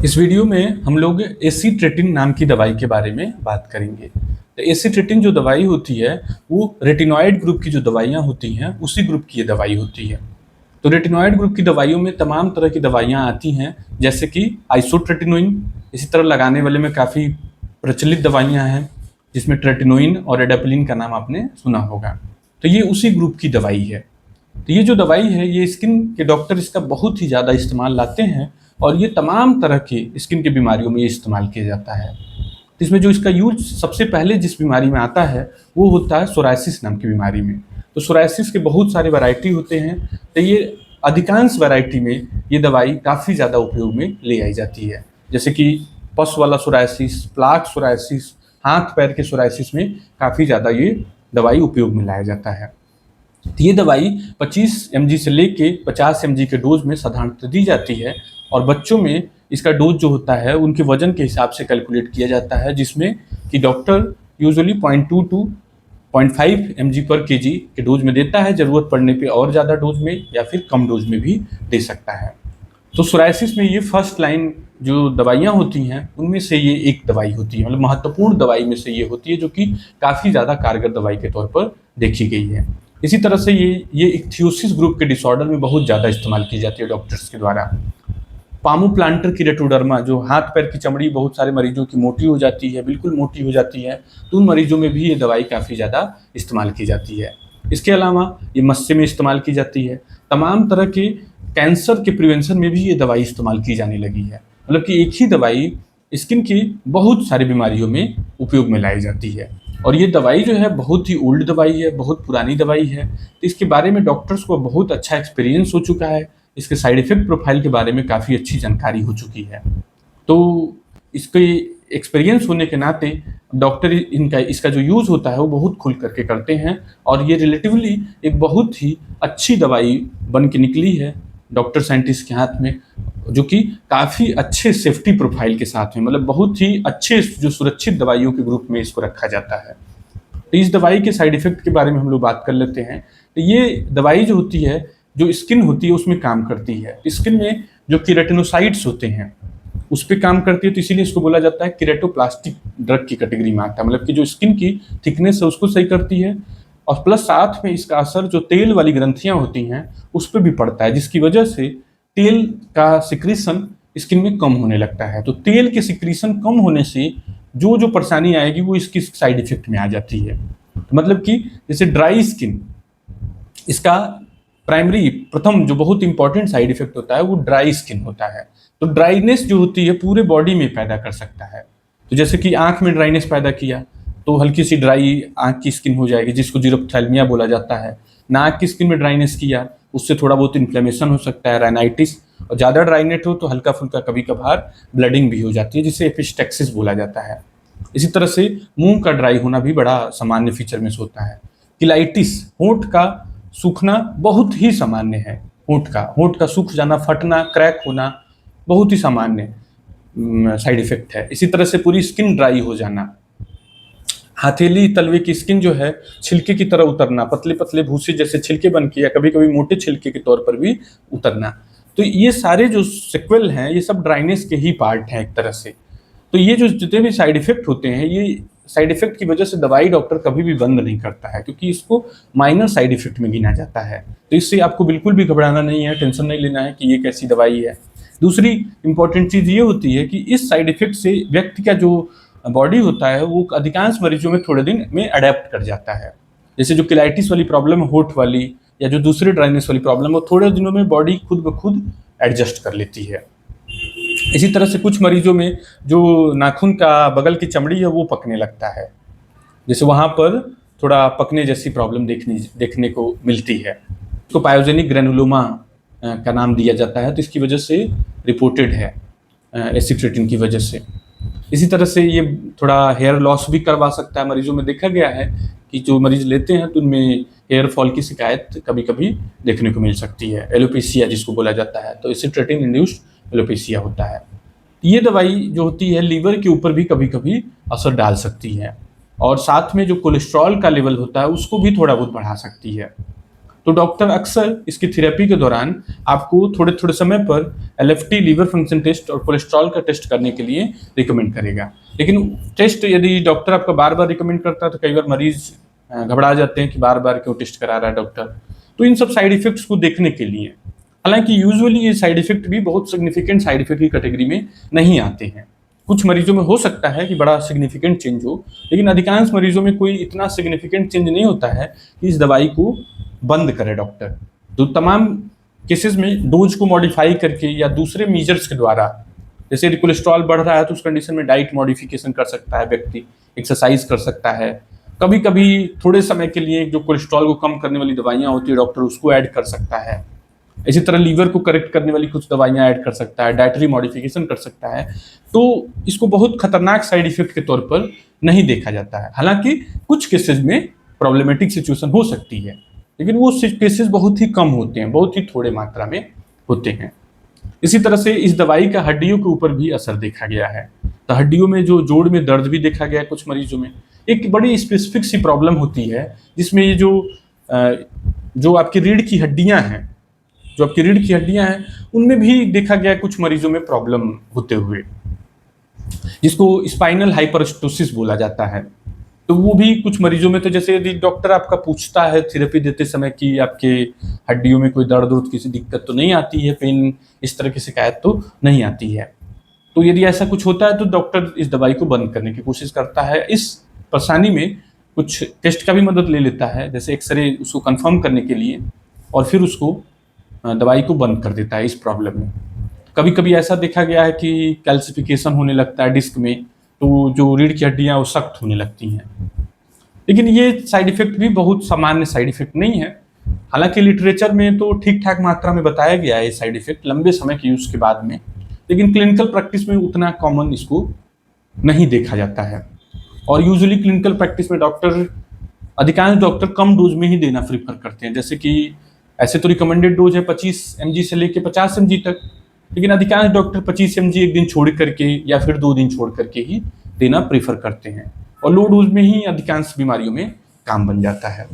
इस वीडियो में हम लोग एसीट्रेटिन नाम की दवाई के बारे में बात करेंगे। तो एसीट्रेटिन जो दवाई होती है वो रेटिनॉइड ग्रुप की जो दवाइयाँ होती हैं उसी ग्रुप की ये दवाई होती है। तो रेटिनॉइड ग्रुप की दवाइयों में तमाम तरह की दवाइयाँ आती हैं, जैसे कि आइसोट्रेटिनोइन। इसी तरह लगाने वाले में काफ़ी प्रचलित दवाइयाँ हैं, जिसमें ट्रेटिनोइन और एडापिलिन का नाम आपने सुना होगा। तो ये उसी ग्रुप की दवाई है। तो ये जो दवाई है ये स्किन के डॉक्टर इसका बहुत ही ज़्यादा इस्तेमाल लाते हैं, और ये तमाम तरह के स्किन की बीमारियों में ये इस्तेमाल किया जाता है। तो इसमें जो इसका यूज सबसे पहले जिस बीमारी में आता है वो होता है सोरायसिस नाम की बीमारी में। तो सोरायसिस के बहुत सारे वैरायटी होते हैं, तो ये अधिकांश वैरायटी में ये दवाई काफ़ी ज़्यादा उपयोग में ले आई जाती है। जैसे कि पस वाला सोरायसिस, प्लाक सोरायसिस, हाथ पैर के सोरायसिस में काफ़ी ज़्यादा ये दवाई उपयोग में लाया जाता है। तो ये दवाई 25 mg से लेके 50 mg के डोज में साधारणतः दी जाती है, और बच्चों में इसका डोज जो होता है उनके वजन के हिसाब से कैलकुलेट किया जाता है, जिसमें कि डॉक्टर यूजुअली 0.2 टू 0.5 mg पर kg के डोज में देता है। ज़रूरत पड़ने पे और ज़्यादा डोज में या फिर कम डोज में भी दे सकता है। तो सोरायसिस में ये फर्स्ट लाइन जो दवाइयाँ होती हैं उनमें से ये एक दवाई होती है, मतलब महत्वपूर्ण दवाई में से ये होती है, जो कि काफ़ी ज़्यादा कारगर दवाई के तौर पर देखी गई है। इसी तरह से ये इक्थियोसिस ग्रुप के डिसऑर्डर में बहुत ज़्यादा इस्तेमाल की जाती है डॉक्टर्स के द्वारा। पामू प्लांटर कीरेटोडर्मा, जो हाथ पैर की चमड़ी बहुत सारे मरीजों की मोटी हो जाती है, बिल्कुल मोटी हो जाती है, तो उन मरीजों में भी ये दवाई काफ़ी ज़्यादा इस्तेमाल की जाती है। इसके अलावा ये मस्से में इस्तेमाल की जाती है। तमाम तरह के कैंसर के प्रिवेंशन में भी ये दवाई इस्तेमाल की जाने लगी है। मतलब कि एक ही दवाई स्किन की बहुत सारी बीमारियों में उपयोग में लाई जाती है। और ये दवाई जो है बहुत ही ओल्ड दवाई है, बहुत पुरानी दवाई है। तो इसके बारे में डॉक्टर्स को बहुत अच्छा एक्सपीरियंस हो चुका है, इसके साइड इफ़ेक्ट प्रोफाइल के बारे में काफ़ी अच्छी जानकारी हो चुकी है। तो इसके एक्सपीरियंस होने के नाते डॉक्टर इसका जो यूज़ होता है वो बहुत खुल करके करते हैं, और ये रिलेटिवली एक बहुत ही अच्छी दवाई बन के निकली है डॉक्टर साइंटिस्ट के हाथ में, जो कि काफ़ी अच्छे सेफ्टी प्रोफाइल के साथ में, मतलब बहुत ही अच्छे जो सुरक्षित दवाइयों के ग्रुप में इसको रखा जाता है। तो इस दवाई के साइड इफ़ेक्ट के बारे में हम लोग बात कर लेते हैं। तो ये दवाई जो होती है, जो स्किन होती है उसमें काम करती है। स्किन में जो कीरेटिनोसाइट्स होते हैं उस पे काम करती है, तो इसीलिए इसको बोला जाता है कीरेटोप्लास्टिक ड्रग की कैटेगरी में आता है। मतलब कि जो स्किन की थिकनेस है उसको सही करती है, और प्लस साथ में इसका असर जो तेल वाली ग्रंथियां होती हैं उस पर भी पड़ता है, जिसकी वजह से तेल का सिक्रीशन स्किन में कम होने लगता है। तो तेल के सिक्रीशन कम होने से जो जो परेशानी आएगी वो इसकी साइड इफेक्ट में आ जाती है। तो मतलब कि जैसे ड्राई स्किन, इसका प्राइमरी प्रथम जो बहुत इंपॉर्टेंट साइड इफेक्ट होता है वो ड्राई स्किन होता है। तो ड्राइनेस जो होती है पूरे बॉडी में पैदा कर सकता है। तो जैसे कि आंख में ड्राइनेस पैदा किया तो हल्की सी ड्राई आंख की स्किन हो जाएगी, जिसको जीरोप्थैल्मिया बोला जाता है। नाक की स्किन में ड्राइनेस किया उससे थोड़ा बहुत इन्फ्लेमेशन हो सकता है, राइनाइटिस, और ज़्यादा ड्राइनेट हो तो हल्का फुल्का कभी कभार ब्लडिंग भी हो जाती है, जिसे एपिस्टेक्सिस बोला जाता है। इसी तरह से मुंह का ड्राई होना भी बड़ा सामान्य फीचर में से होता है। किलाइटिस, होंठ का सूखना बहुत ही सामान्य है। होंठ का सूख जाना, फटना, क्रैक होना बहुत ही सामान्य साइड इफेक्ट है। इसी तरह से पूरी स्किन ड्राई हो जाना, हथेली तलवे की स्किन जो है छिलके की तरह उतरना, पतले पतले भूसे जैसे छिलके बन के या कभी कभी मोटे छिलके के तौर पर भी उतरना। तो ये सारे जो सिक्वल हैं ये सब ड्राइनेस के ही पार्ट हैं एक तरह से। तो ये जो जितने भी साइड इफेक्ट होते हैं, ये साइड इफेक्ट की वजह से दवाई डॉक्टर कभी भी बंद नहीं करता है, क्योंकि इसको माइनर साइड इफेक्ट में गिना जाता है। तो इससे आपको बिल्कुल भी घबराना नहीं है, टेंशन नहीं लेना है कि ये कैसी दवाई है। दूसरी इंपॉर्टेंट चीज़ ये होती है कि इस साइड इफेक्ट से व्यक्ति का जो बॉडी होता है वो अधिकांश मरीजों में थोड़े दिन में अडेप्ट कर जाता है। जैसे जो किलाइटिस वाली प्रॉब्लम है, होठ वाली, या जो दूसरे ड्राइनेस वाली प्रॉब्लम है, थोड़े दिनों में बॉडी खुद ब खुद एडजस्ट कर लेती है। इसी तरह से कुछ मरीजों में जो नाखून का बगल की चमड़ी है वो पकने लगता है, जैसे वहाँ पर थोड़ा पकने जैसी प्रॉब्लम देखने को मिलती है। इसको पायोजेनिक ग्रेनुलोमा का नाम दिया जाता है, तो इसकी वजह से रिपोर्टेड है एसिट्रेटिन की वजह से। इसी तरह से ये थोड़ा हेयर लॉस भी करवा सकता है। मरीजों में देखा गया है कि जो मरीज लेते हैं तो उनमें हेयर फॉल की शिकायत कभी कभी देखने को मिल सकती है, एलोपेशिया जिसको बोला जाता है। तो एसिट्रेटिन इंड्यूस्ड एलोपेशिया होता है। ये दवाई जो होती है लीवर के ऊपर भी कभी कभी असर डाल सकती है, और साथ में जो कोलेस्ट्रॉल का लेवल होता है उसको भी थोड़ा बहुत बढ़ा सकती है। तो डॉक्टर अक्सर इसकी थेरेपी के दौरान आपको थोड़े थोड़े समय पर एलएफटी लीवर फंक्शन टेस्ट और कोलेस्ट्रॉल का टेस्ट करने के लिए रिकमेंड करेगा। लेकिन टेस्ट यदि डॉक्टर आपका बार बार रिकमेंड करता है तो कई बार मरीज घबरा जाते हैं कि बार बार क्यों टेस्ट करा रहा है डॉक्टर। तो इन सब साइड इफेक्ट्स को देखने के लिए, हालांकि यूजुअली ये साइड इफेक्ट भी बहुत सिग्निफिकेंट साइड इफेक्ट की कैटेगरी में नहीं आते हैं। कुछ मरीजों में हो सकता है कि बड़ा सिग्निफिकेंट चेंज हो, लेकिन अधिकांश मरीजों में कोई इतना सिग्निफिकेंट चेंज नहीं होता है कि इस दवाई को बंद करे डॉक्टर। तो तमाम केसेस में डोज को मॉडिफाई करके या दूसरे मेजर्स के द्वारा, जैसे यदि कोलेस्ट्रॉल बढ़ रहा है तो उस कंडीशन में डाइट मॉडिफिकेशन कर सकता है व्यक्ति, एक्सरसाइज कर सकता है, कभी कभी थोड़े समय के लिए जो कोलेस्ट्रॉल को कम करने वाली दवाइयाँ होती है डॉक्टर उसको ऐड कर सकता है। इसी तरह लीवर को करेक्ट करने वाली कुछ दवाइयाँ ऐड कर सकता है, डाइटरी मॉडिफिकेशन कर सकता है। तो इसको बहुत खतरनाक साइड इफेक्ट के तौर पर नहीं देखा जाता है। हालांकि कुछ केसेस में प्रॉब्लमेटिक सिचुएशन हो सकती है, लेकिन वो केसेस बहुत ही कम होते हैं, बहुत ही थोड़े मात्रा में होते हैं। इसी तरह से इस दवाई का हड्डियों के ऊपर भी असर देखा गया है। तो हड्डियों में जो जोड़ में दर्द भी देखा गया है कुछ मरीजों में। एक बड़ी स्पेसिफिक सी प्रॉब्लम होती है जिसमें ये जो आपकी रीढ़ की हड्डियां हैं, उनमें भी देखा गया है कुछ मरीजों में प्रॉब्लम होते हुए, जिसको स्पाइनल हाइपरस्टोसिस बोला जाता है। तो वो भी कुछ मरीजों में, तो जैसे यदि डॉक्टर आपका पूछता है थेरेपी देते समय कि आपके हड्डियों में कोई दर्द उर्द किसी दिक्कत तो नहीं आती है, पेन इस तरह की शिकायत तो नहीं आती है, तो यदि ऐसा कुछ होता है तो डॉक्टर इस दवाई को बंद करने की कोशिश करता है। इस परेशानी में कुछ टेस्ट का भी मदद ले लेता है, जैसे एक्सरे, उसको कंफर्म करने के लिए, और फिर उसको दवाई को बंद कर देता है इस प्रॉब्लम में। कभी कभी ऐसा देखा गया है कि कैल्सिफिकेशन होने लगता है डिस्क में, तो जो रीढ़ की हड्डियाँ वो सख्त होने लगती हैं। लेकिन ये साइड इफेक्ट भी बहुत सामान्य साइड इफेक्ट नहीं है। हालांकि लिटरेचर में तो ठीक ठाक मात्रा में बताया गया है ये साइड इफेक्ट लंबे समय के यूज के बाद में, लेकिन क्लिनिकल प्रैक्टिस में उतना कॉमन इसको नहीं देखा जाता है। और यूजुअली क्लिनिकल प्रैक्टिस में अधिकांश डॉक्टर कम डोज में ही देना प्रीफर करते हैं। जैसे कि ऐसे तो रिकमेंडेड डोज है 25 mg से लेके 50 mg तक, लेकिन अधिकांश डॉक्टर 25 mg एक दिन छोड़ करके या फिर 2 दिन छोड़ करके ही देना प्रीफर करते हैं, और लो डोज में ही अधिकांश बीमारियों में काम बन जाता है।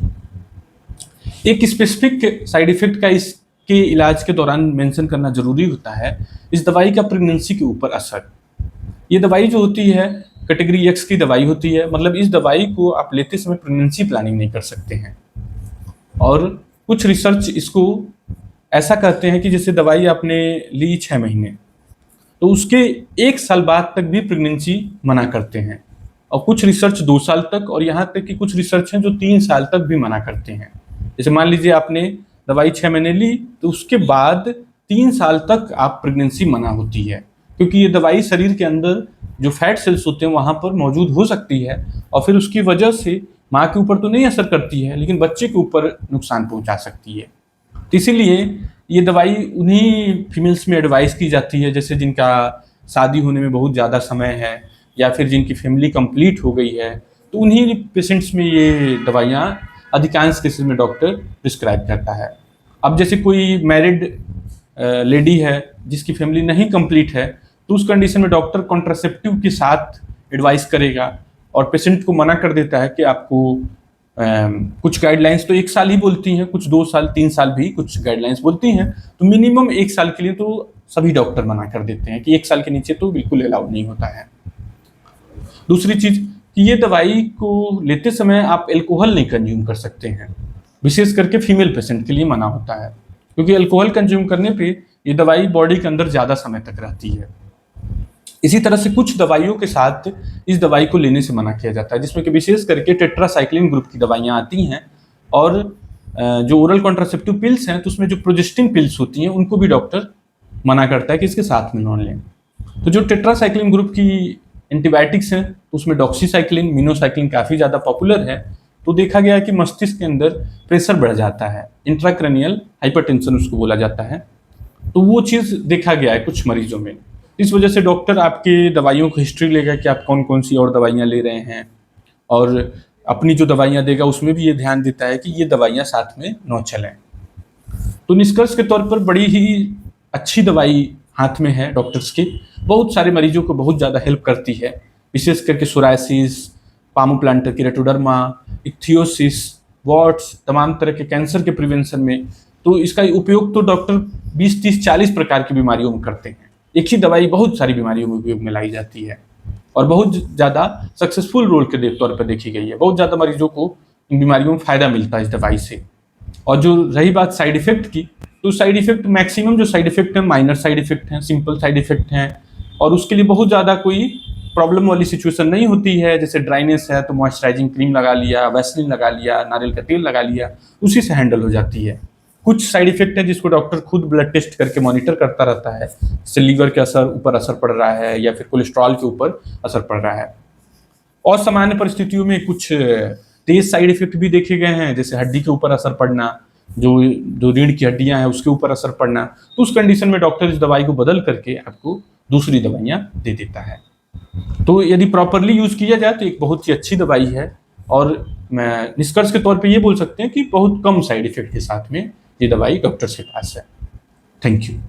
एक स्पेसिफिक साइड इफेक्ट का इसके इलाज के दौरान मेंशन करना जरूरी होता है, इस दवाई का प्रेगनेंसी के ऊपर असर। ये दवाई जो होती है कैटेगरी एक्स की दवाई होती है, मतलब इस दवाई को आप लेते समय प्रेगनेंसी प्लानिंग नहीं कर सकते हैं। और कुछ रिसर्च इसको ऐसा कहते हैं कि जैसे दवाई आपने ली 6 महीने, तो उसके 1 साल बाद तक भी प्रेगनेंसी मना करते हैं, और कुछ रिसर्च 2 साल तक, और यहाँ तक कि कुछ रिसर्च हैं जो 3 साल तक भी मना करते हैं। जैसे मान लीजिए आपने दवाई 6 महीने ली, तो उसके बाद 3 साल तक आप प्रेगनेंसी मना होती है, क्योंकि ये दवाई शरीर के अंदर जो फैट सेल्स होते हैं वहाँ पर मौजूद हो सकती है, और फिर उसकी वजह से माँ के ऊपर तो नहीं असर करती है, लेकिन बच्चे के ऊपर नुकसान पहुँचा सकती है। तो इसीलिए ये दवाई उन्हीं फीमेल्स में एडवाइस की जाती है जैसे जिनका शादी होने में बहुत ज़्यादा समय है, या फिर जिनकी फैमिली कंप्लीट हो गई है, तो उन्हीं पेशेंट्स में ये दवाइयाँ अधिकांश केसेस में डॉक्टर प्रिस्क्राइब करता है। अब जैसे कोई मैरिड लेडी है जिसकी फैमिली नहीं कंप्लीट है, तो उस कंडीशन में डॉक्टर कॉन्ट्रासेप्टिव के साथ एडवाइस करेगा, और पेशेंट को मना कर देता है कि आपको कुछ गाइडलाइंस तो 1 साल ही बोलती हैं, कुछ 2 साल 3 साल भी कुछ गाइडलाइंस बोलती हैं, तो मिनिमम 1 साल के लिए तो सभी डॉक्टर मना कर देते हैं कि 1 साल के नीचे तो बिल्कुल अलाउड नहीं होता है। दूसरी चीज कि ये दवाई को लेते समय आप एल्कोहल नहीं कंज्यूम कर सकते हैं, विशेष करके फीमेल पेशेंट के लिए मना होता है, क्योंकि अल्कोहल कंज्यूम करने पे ये दवाई बॉडी के अंदर ज़्यादा समय तक रहती है। इसी तरह से कुछ दवाइयों के साथ इस दवाई को लेने से मना किया जाता है, जिसमें कि विशेष करके टेट्रासाइक्लिन ग्रुप की दवाइयाँ आती हैं, और जो ओरल कॉन्ट्रासेप्टिव पिल्स हैं तो उसमें जो प्रोजेस्टिन पिल्स होती हैं उनको भी डॉक्टर मना करता है कि इसके साथ में न लें। तो जो टेट्रासाइक्लिन ग्रुप की एंटीबायोटिक्स हैं तो उसमें डॉक्सीसाइक्लिन, मिनोसाइक्लिन काफ़ी ज़्यादा पॉपुलर है। तो देखा गया कि मस्तिष्क के अंदर प्रेशर बढ़ जाता है, इंट्राक्रैनियल हाइपरटेंशन उसको बोला जाता है, तो वो चीज़ देखा गया है कुछ मरीजों में। इस वजह से डॉक्टर आपके दवाइयों की हिस्ट्री लेगा कि आप कौन कौन सी और दवाइयाँ ले रहे हैं, और अपनी जो दवाइयाँ देगा उसमें भी ये ध्यान देता है कि ये दवाइयाँ साथ में न चलें। तो निष्कर्ष के तौर पर बड़ी ही अच्छी दवाई हाथ में है डॉक्टर्स के, बहुत सारे मरीजों को बहुत ज़्यादा हेल्प करती है, विशेष करके psoriasis, palmoplantar keratoderma, ichthyosis warts, तमाम तरह के कैंसर के प्रिवेंशन में। तो इसका उपयोग तो डॉक्टर 20, 30, 40 प्रकार की बीमारियों में करते हैं। एक ही दवाई बहुत सारी बीमारियों में उपयोग में लाई जाती है और बहुत ज़्यादा सक्सेसफुल रोल के तौर पर देखी गई है। बहुत ज़्यादा मरीजों को इन बीमारियों में फ़ायदा मिलता है इस दवाई से। और जो रही बात साइड इफ़ेक्ट की, तो साइड इफ़ेक्ट मैक्सिमम जो साइड इफ़ेक्ट हैं माइनर साइड इफ़ेक्ट हैं, सिंपल साइड इफ़ेक्ट हैं और उसके लिए बहुत ज़्यादा कोई प्रॉब्लम वाली सिचुएशन नहीं होती है। जैसे ड्राइनेस है तो मॉइस्चराइजिंग क्रीम लगा लिया, वैसलीन लगा लिया, नारियल का तेल लगा लिया, उसी से हैंडल हो जाती है। कुछ साइड इफेक्ट है जिसको डॉक्टर खुद ब्लड टेस्ट करके मॉनिटर करता रहता है, जैसे लीवर के ऊपर असर पड़ रहा है या फिर कोलेस्ट्रॉल के ऊपर असर पड़ रहा है। और सामान्य परिस्थितियों में कुछ तेज साइड इफेक्ट भी देखे गए हैं, जैसे हड्डी के ऊपर असर पड़ना, जो रीढ़ की हड्डियां हैं उसके ऊपर असर पड़ना। तो उस कंडीशन में डॉक्टर इस दवाई को बदल करके आपको दूसरी दवाइयां दे देता है। तो यदि प्रॉपरली यूज किया जाए तो एक बहुत ही अच्छी दवाई है और मैं निष्कर्ष के तौर पे ये बोल सकते हैं कि बहुत कम साइड इफेक्ट के साथ में ये दवाई डॉक्टर्स के पास है। Thank you.